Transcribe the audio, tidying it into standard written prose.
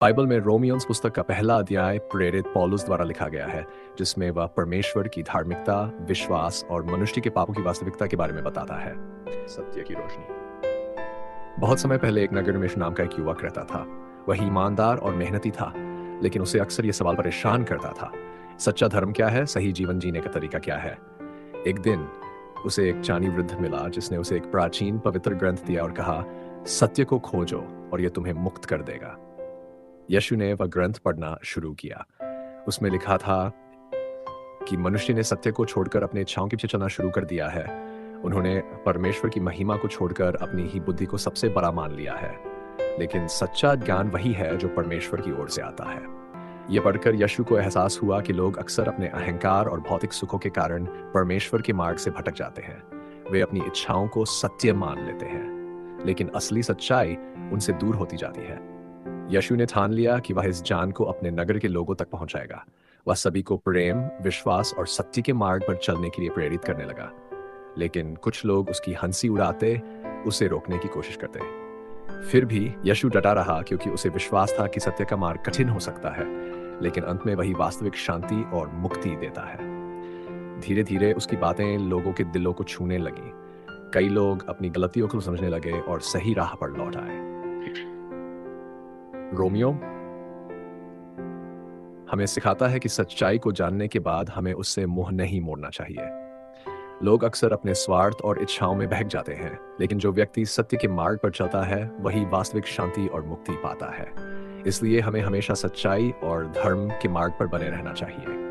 Bible में रोमियोन्स पुस्तक का पहला अध्याय प्रेरित पौलुस द्वारा लिखा गया है, जिसमें वह परमेश्वर की धार्मिकता, विश्वास और मनुष्य के पापों की वास्तविकता के बारे में बताता है। सत्य की रोशनी। बहुत समय पहले एक नगर में यीशु नाम का एक युवक रहता था। वह ईमानदार और मेहनती था, लेकिन उसे अक्सर ये सवाल परेशान करता था, सच्चा धर्म क्या है, सही जीवन जीने का तरीका क्या है। एक दिन उसे एक ज्ञानी वृद्ध मिला, जिसने उसे एक प्राचीन पवित्र ग्रंथ दिया और कहा, सत्य को खोजो और यह तुम्हें मुक्त कर देगा। यीशु ने वह ग्रंथ पढ़ना शुरू किया। उसमें लिखा था कि मनुष्य ने सत्य को छोड़कर अपनी इच्छाओं के पीछे चलना शुरू कर दिया है। उन्होंने परमेश्वर की महिमा को छोड़कर अपनी ही बुद्धि को सबसे बड़ा मान लिया है। लेकिन सच्चा ज्ञान वही है जो परमेश्वर की ओर से आता है। यह पढ़कर यीशु को एहसास हुआ कि लोग अक्सर अपने अहंकार और भौतिक सुखों के कारण परमेश्वर के मार्ग से भटक जाते हैं। वे अपनी इच्छाओं को सत्य मान लेते हैं, लेकिन असली सच्चाई उनसे दूर होती जाती है। यीशु ने ठान लिया कि वह इस ज्ञान को अपने नगर के लोगों तक पहुंचाएगा। वह सभी को प्रेम, विश्वास और सत्य के मार्ग पर चलने के लिए प्रेरित करने लगा। लेकिन कुछ लोग उसकी हंसी उड़ाते, उसे रोकने की कोशिश करते। फिर भी यीशु डटा रहा, क्योंकि उसे विश्वास था कि सत्य का मार्ग कठिन हो सकता है, लेकिन अंत में वही वास्तविक शांति और मुक्ति देता है। धीरे धीरे उसकी बातें लोगों के दिलों को छूने लगी। कई लोग अपनी गलतियों को समझने लगे और सही राह पर लौट आए। रोमियो हमें सिखाता है कि सच्चाई को जानने के बाद हमें उससे मुंह नहीं मोड़ना चाहिए। लोग अक्सर अपने स्वार्थ और इच्छाओं में बहक जाते हैं, लेकिन जो व्यक्ति सत्य के मार्ग पर चलता है वही वास्तविक शांति और मुक्ति पाता है। इसलिए हमें हमेशा सच्चाई और धर्म के मार्ग पर बने रहना चाहिए।